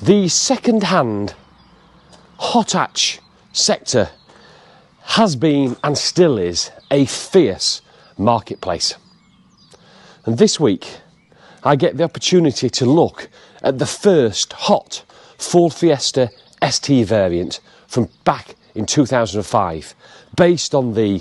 The second-hand hot hatch sector has been and still is a fierce marketplace. And this week I get the opportunity to look at the first hot Ford Fiesta ST variant from back in 2005, based on the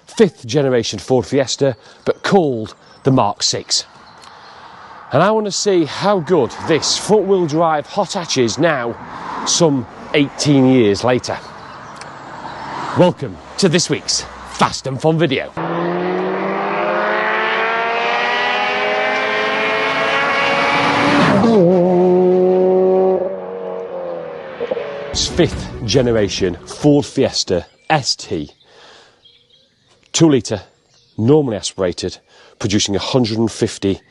5th generation Ford Fiesta but called the Mark 6. And I want to see how good this front-wheel drive hot hatch is now, some 18 years later. Welcome to this week's Fast and Fun video. It's 5th generation Ford Fiesta ST, 2 litre, normally aspirated, producing 150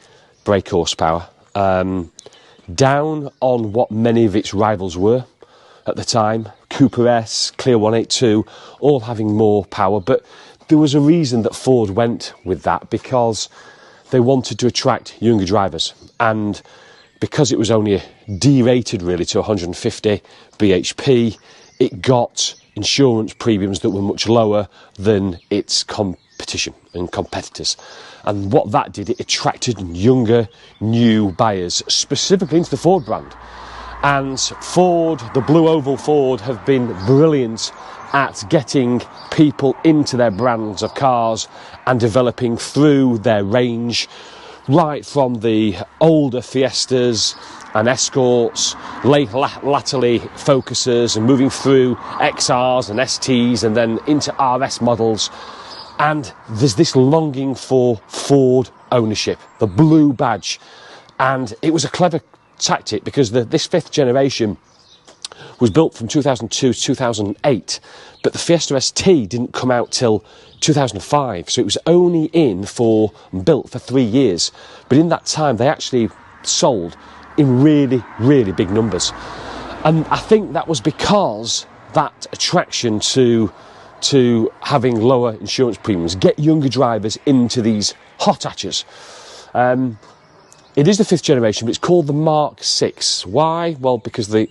brake horsepower, down on what many of its rivals were at the time. Cooper S, Clear 182, all having more power, but there was a reason that Ford went with that, because they wanted to attract younger drivers, and because it was only derated really to 150 bhp, it got insurance premiums that were much lower than its competition and competitors. And what that did, it attracted younger, new buyers, specifically into the Ford brand. And Ford, the Blue Oval Ford, have been brilliant at getting people into their brands of cars and developing through their range, right from the older Fiestas and Escorts, latterly Focuses, and moving through XRs and STs and then into RS models. And there's this longing for Ford ownership, the blue badge. And it was a clever tactic, because this 5th generation was built from 2002 to 2008, but the Fiesta ST didn't come out till 2005, so it was only built for 3 years. But in that time, they actually sold in really, really big numbers. And I think that was because that attraction to having lower insurance premiums, get younger drivers into these hot hatches. It is the 5th generation, but it's called the Mark 6. Why? Well, because the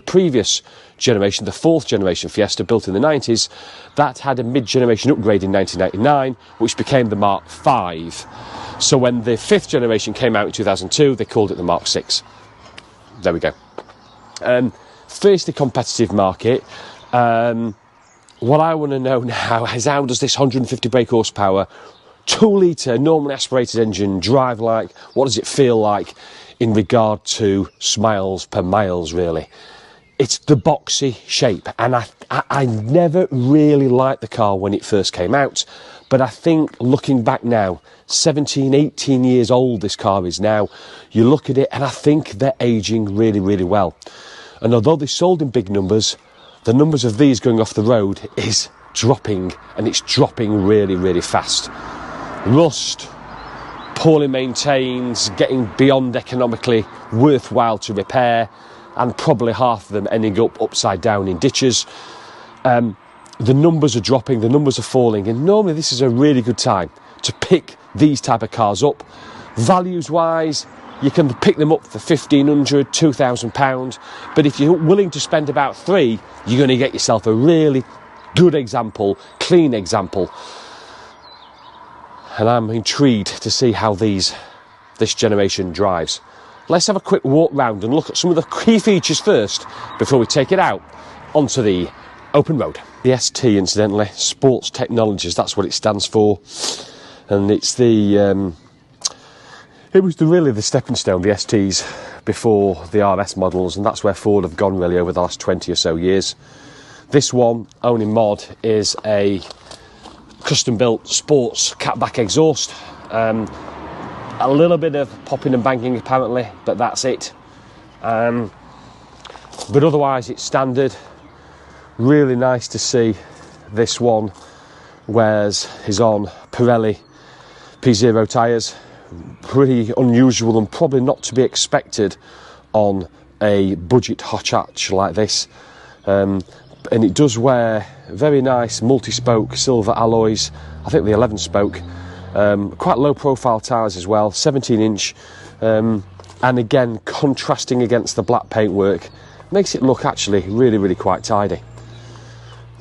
previous generation, the 4th generation Fiesta, built in the 90s, that had a mid-generation upgrade in 1999, which became the Mark 5. So when the 5th generation came out in 2002, they called it the Mark 6. There we go. Fiercely competitive market. What I want to know now is, how does this 150 brake horsepower, 2 litre normally aspirated engine drive like? What does it feel like in regard to miles per miles, really? It's the boxy shape, and I never really liked the car when it first came out, but I think looking back now, 17, 18 years old this car is now, you look at it and I think they're aging really, really well. And although they sold in big numbers, the numbers of these going off the road is dropping, and it's dropping really, really fast. Rust, poorly maintained, getting beyond economically worthwhile to repair, and probably half of them ending up upside down in ditches. The numbers are dropping, the numbers are falling, and normally this is a really good time to pick these type of cars up. Values wise, you can pick them up for £1,500, £2,000, but if you're willing to spend about £3,000, you're going to get yourself a really good example, clean example. And I'm intrigued to see how this generation drives. Let's have a quick walk round and look at some of the key features first before we take it out onto the open road. The ST, incidentally, Sports Technologies, that's what it stands for. And it's it was really the stepping stone, the STs, before the RS models, and that's where Ford have gone really over the last 20 or so years. This one, only mod, is a custom-built sports catback exhaust. A little bit of popping and banging apparently, but that's it. But otherwise it's standard. Really nice to see this one is on Pirelli P0 tyres. Pretty unusual and probably not to be expected on a budget hot hatch like this. And it does wear very nice multi-spoke silver alloys. I think the 11 spoke. Quite low profile tyres as well, 17 inch. and again contrasting against the black paintwork makes it look actually really quite tidy.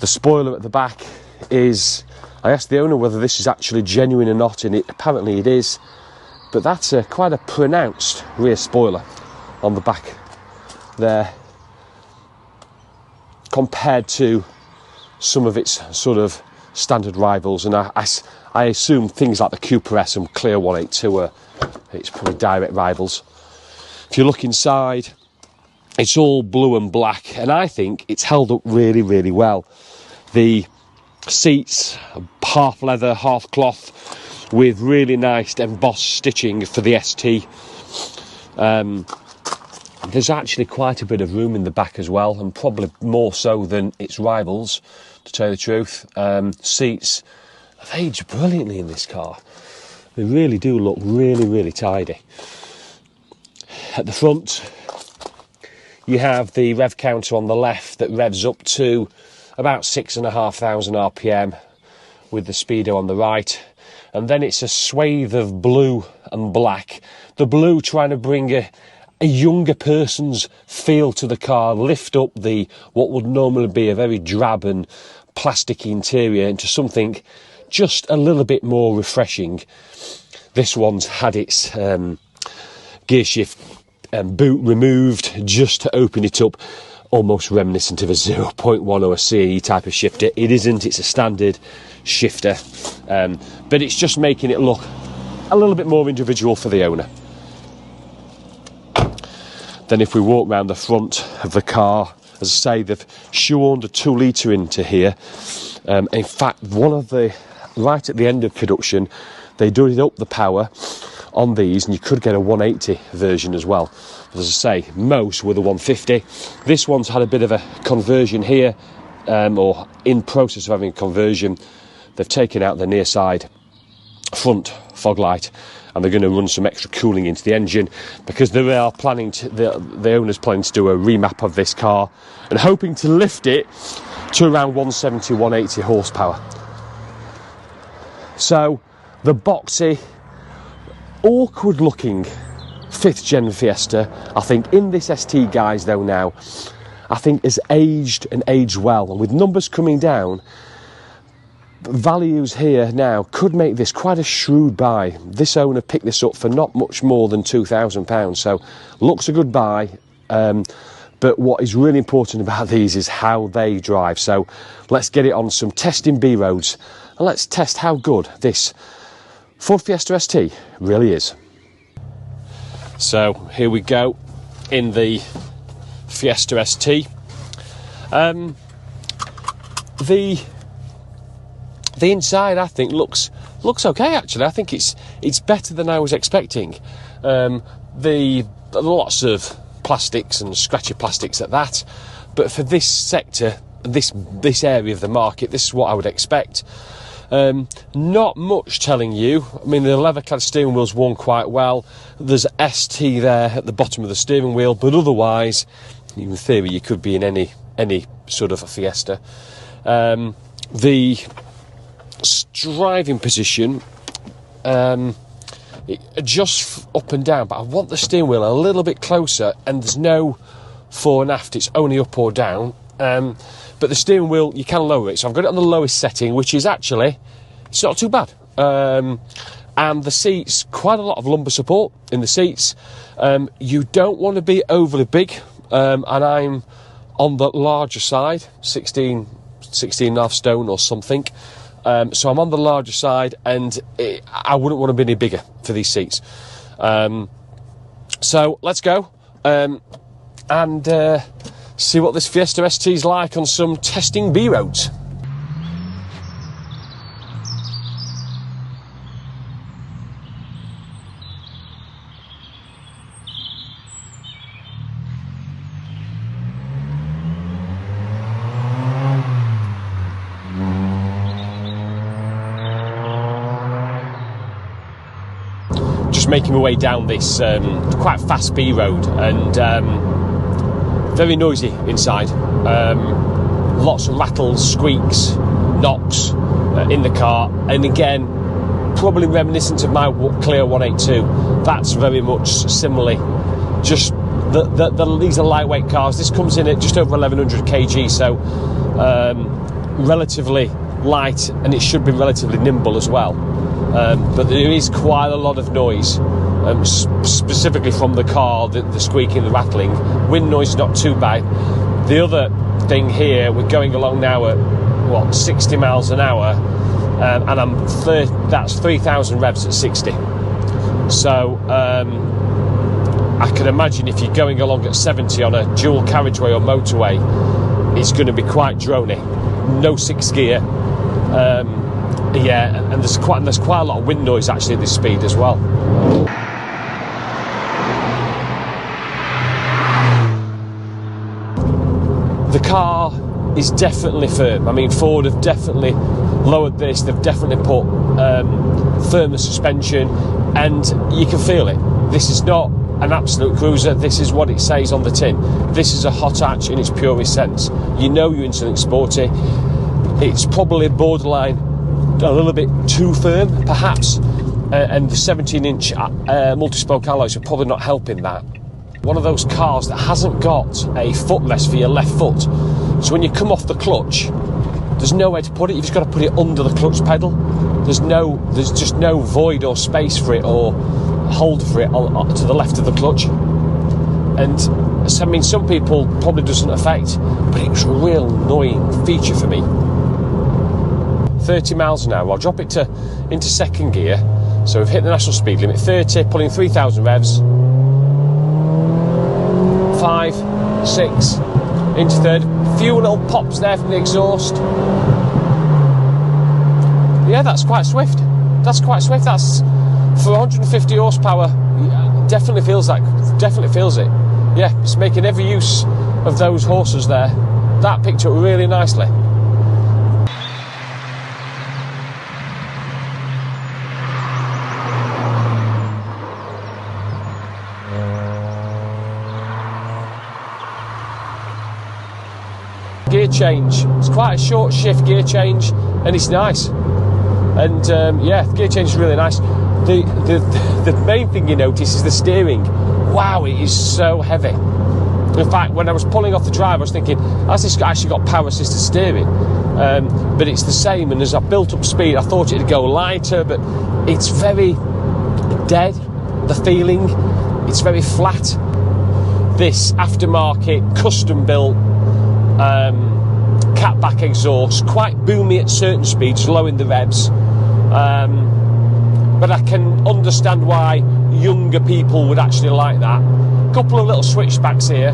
The spoiler at the back is, I asked the owner whether this is actually genuine or not, and apparently it is, but that's quite a pronounced rear spoiler on the back there compared to some of its sort of standard rivals. And I assume things like the Cooper S and Clear 182 are its probably direct rivals. If you look inside, it's all blue and black, and I think it's held up really well. The seats, half leather, half cloth, with really nice embossed stitching for the ST. There's actually quite a bit of room in the back as well, and probably more so than its rivals, to tell you the truth. Seats have aged brilliantly in this car. They really do look really tidy. At the front, you have the rev counter on the left that revs up to about 6,500 RPM with the speedo on the right. And then it's a swathe of blue and black. The blue trying to bring a younger person's feel to the car, lift up what would normally be a very drab and plasticky interior into something just a little bit more refreshing. This one's had its gear shift boot removed just to open it up, almost reminiscent of a 0.1 or a CAE type of shifter. It isn't, it's a standard shifter, but it's just making it look a little bit more individual for the owner. Then if we walk round the front of the car, as I say, they've shoehorned a 2 litre into here. In fact, right at the end of production, they did up the power on these, and you could get a 180 version as well. But as I say, most were the 150. This one's had a bit of a conversion here, or in process of having a conversion. They've taken out the near side front fog light, and they're going to run some extra cooling into the engine, because they are planning to, the owner's planning to do a remap of this car and hoping to lift it to around 170, 180 horsepower. So the boxy, awkward looking 5th gen Fiesta, I think in this ST guys though now, I think has aged and aged well, and with numbers coming down, values here now could make this quite a shrewd buy. This owner picked this up for not much more than £2,000, so looks a good buy. But what is really important about these is how they drive. So let's get it on some testing B roads, and let's test how good this Ford Fiesta ST really is. So here we go in the Fiesta ST. The inside, I think, looks okay. Actually, I think it's better than I was expecting. Lots of plastics and scratchy plastics at that, but for this sector, this area of the market, this is what I would expect. Not much telling you. I mean, the leather-clad steering wheel's worn quite well. There's ST there at the bottom of the steering wheel, but otherwise, in theory, you could be in any sort of a Fiesta. The driving position, it adjusts up and down, but I want the steering wheel a little bit closer, and there's no fore and aft, it's only up or down. But the steering wheel, you can lower it, so I've got it on the lowest setting, which is actually, it's not too bad. And the seats, quite a lot of lumbar support in the seats. You don't want to be overly big, and I'm on the larger side, 16.5 stone or something. So I'm on the larger side, and I wouldn't want to be any bigger for these seats. So let's go and see what this Fiesta ST is like on some testing B roads. Making my way down this quite fast B road, and very noisy inside. Lots of rattles, squeaks, knocks in the car, and again, probably reminiscent of my Clear 182. That's very much similarly just these are lightweight cars. This comes in at just over 1100 kg, so relatively light, and it should be relatively nimble as well. But there is quite a lot of noise, specifically from the car, the squeaking, the rattling. Wind noise is not too bad. The other thing here, we're going along now at what, 60 miles an hour, and that's 3,000 revs at 60. So I can imagine if you're going along at 70 on a dual carriageway or motorway, it's going to be quite drony. No 6th gear. Yeah, and there's quite a lot of wind noise actually at this speed as well. The car is definitely firm. I mean, Ford have definitely lowered this. They've definitely put firmer suspension, and you can feel it. This is not an absolute cruiser. This is what it says on the tin. This is a hot hatch in its purest sense. You know you're into something sporty. It's probably borderline a little bit too firm, perhaps, and the 17-inch multi-spoke alloys are probably not helping that. One of those cars that hasn't got a footrest for your left foot, so when you come off the clutch, there's nowhere to put it. You've just got to put it under the clutch pedal. There's just no void or space for it or hold for it to the left of the clutch. And I mean, some people probably doesn't affect, but it's a real annoying feature for me. 30 miles an hour, I'll drop it into 2nd gear, so we've hit the national speed limit. 30, pulling 3,000 revs. 5, 6, into 3rd. Few little pops there from the exhaust. Yeah, that's quite swift. That's quite swift. That's for 150 horsepower. Definitely feels that. Definitely feels it. Yeah, it's making every use of those horses there. That picked up really nicely. Gear change. It's quite a short shift gear change, and it's nice. And yeah, the gear change is really nice. The main thing you notice is the steering. Wow, it is so heavy. In fact, when I was pulling off the drive, I was thinking, has this actually got power assisted steering? But it's the same, and as I built up speed, I thought it'd go lighter, but it's very dead, the feeling. It's very flat. This aftermarket, custom built catback exhaust, quite boomy at certain speeds, low in the revs, but I can understand why younger people would actually like that. Couple of little switchbacks here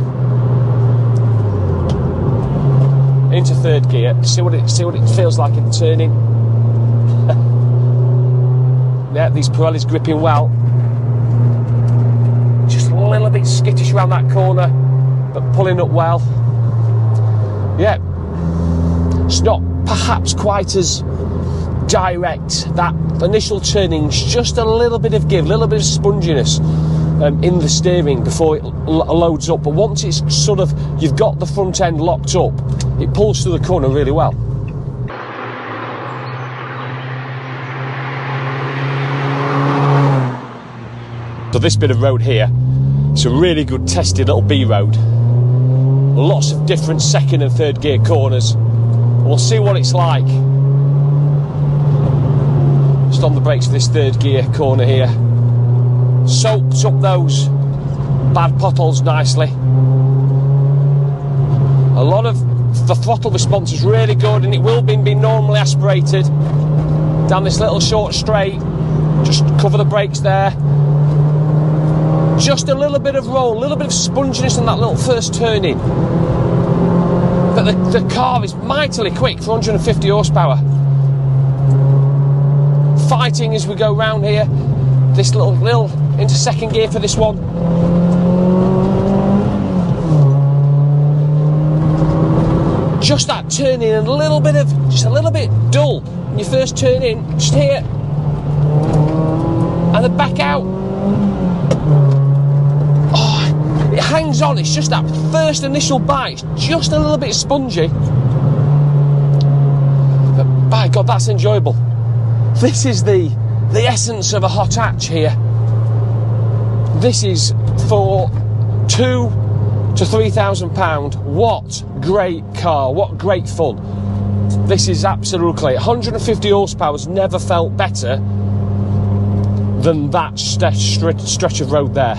into 3rd gear. See what it feels like in turning. Yeah, these Pirellis gripping well. Just a little bit skittish around that corner, but pulling up well. Yeah, it's not perhaps quite as direct. That initial turning's just a little bit of give, a little bit of sponginess in the steering before it loads up. But once it's sort of, you've got the front end locked up, it pulls through the corner really well. So this bit of road here, it's a really good tested little B road. Lots of different 2nd and 3rd gear corners. We'll see what it's like. Just on the brakes for this 3rd gear corner here. Soaked up those bad potholes nicely. A lot of the throttle response is really good, and it will be normally aspirated down this little short straight. Just cover the brakes there. Just a little bit of roll, a little bit of sponginess in that little first turn in. But the car is mightily quick for 150 horsepower. Fighting as we go round here. This little into 2nd gear for this one. Just that turn in, and just a little bit dull. When you first turn in, just here. And then back out. It hangs on, it's just that first initial bite, it's just a little bit spongy. But by God, that's enjoyable. This is the essence of a hot hatch here. This is for £2,000 to £3,000. What great car, what great fun. This is absolutely 150 horsepower's never felt better than that stretch of road there.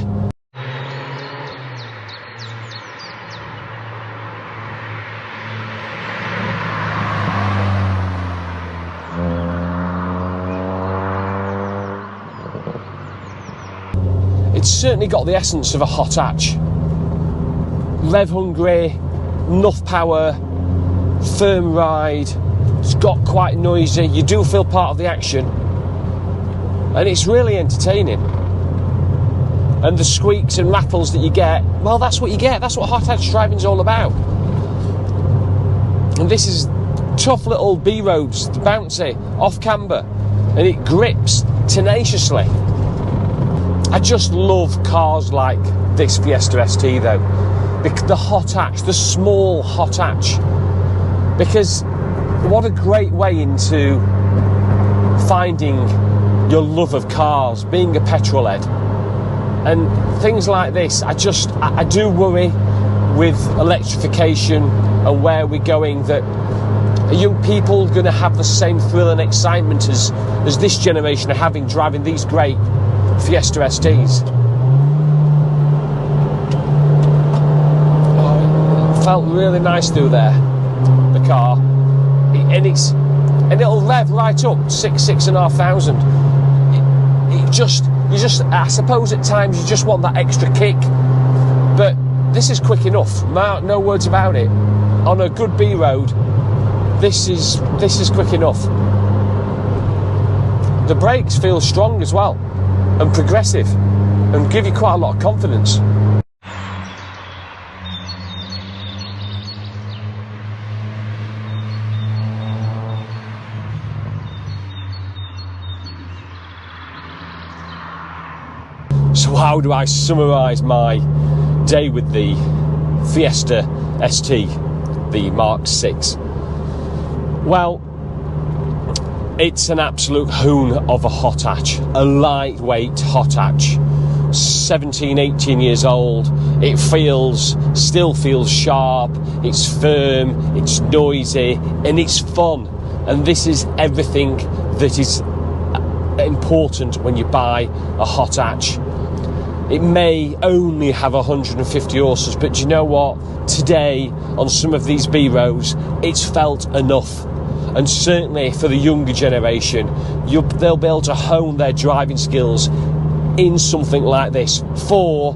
It's certainly got the essence of a hot hatch. Rev hungry, enough power, firm ride. It's got quite noisy. You do feel part of the action, and it's really entertaining. And the squeaks and rattles that you get, well, that's what you get. That's what hot hatch driving's all about. And this is tough little B roads, bouncy, off camber, and it grips tenaciously. I just love cars like this Fiesta ST though. The hot hatch, the small hot hatch. Because what a great way into finding your love of cars, being a petrol head. And things like this, I do worry with electrification and where we're going, that are young people going to have the same thrill and excitement as this generation are having driving these great Fiesta STs. Oh, it felt really nice through there, the car, and it'll rev right up 6,500. I suppose at times you just want that extra kick, but this is quick enough. No words about it. On a good B road, this is quick enough. The brakes feel strong as well, and progressive, and give you quite a lot of confidence. So how do I summarise my day with the Fiesta ST, the Mark 6? Well, it's an absolute hoon of a hot hatch, a lightweight hot hatch. 17, 18 years old, it still feels sharp, it's firm, it's noisy, and it's fun. And this is everything that is important when you buy a hot hatch. It may only have 150 horses, but do you know what? Today, on some of these B roads, it's felt enough. And certainly for the younger generation, they'll be able to hone their driving skills in something like this. For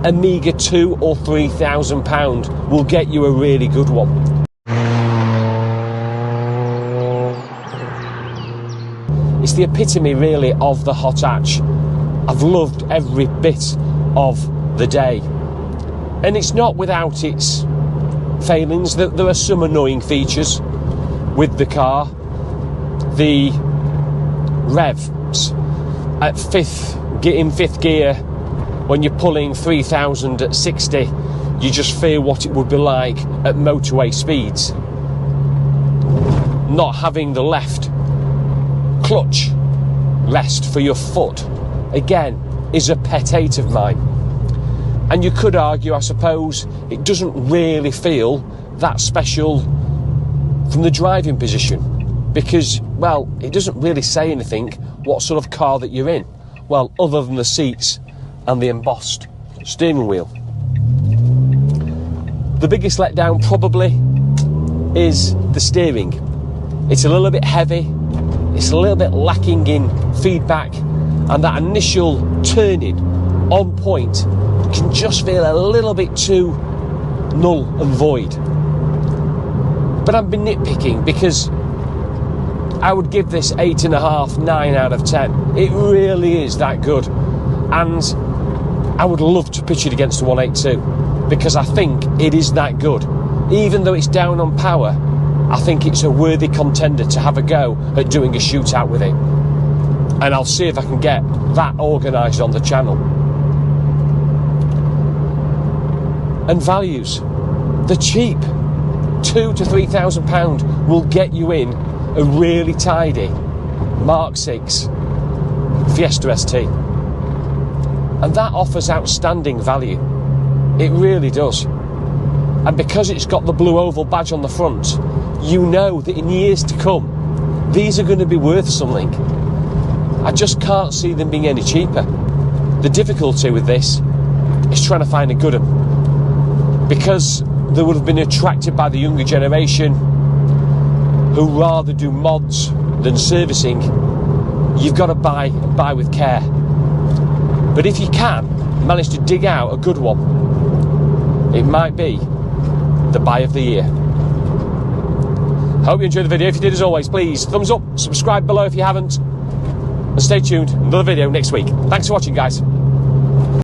a meagre £2,000 or £3,000 will get you a really good one. It's the epitome really of the hot hatch. I've loved every bit of the day. And it's not without its failings. There are some annoying features with the car. The revs at fifth gear, when you're pulling 3,000 at 60, you just feel what it would be like at motorway speeds. Not having the left clutch rest for your foot, again, is a pet hate of mine. And you could argue, I suppose, it doesn't really feel that special from the driving position, because, well, it doesn't really say anything what sort of car that you're in, well, other than the seats and the embossed steering wheel. The biggest letdown probably is the steering. It's a little bit heavy, it's a little bit lacking in feedback, and that initial turning on point can just feel a little bit too null and void. But I've been nitpicking, because I would give this 8.5, 9 out of 10. It really is that good. And I would love to pitch it against the 182, because I think it is that good. Even though it's down on power, I think it's a worthy contender to have a go at doing a shootout with it. And I'll see if I can get that organised on the channel. And values. They're cheap. £2,000 to £3,000 will get you in a really tidy Mark 6 Fiesta ST. And that offers outstanding value. It really does. And because it's got the blue oval badge on the front, you know that in years to come, these are going to be worth something. I just can't see them being any cheaper. The difficulty with this is trying to find a good one, because they would have been attracted by the younger generation who rather do mods than servicing. You've got to buy with care. But if you can manage to dig out a good one, it might be the buy of the year. Hope you enjoyed the video. If you did, as always, please thumbs up, subscribe below if you haven't, and stay tuned. Another video next week. Thanks for watching, guys.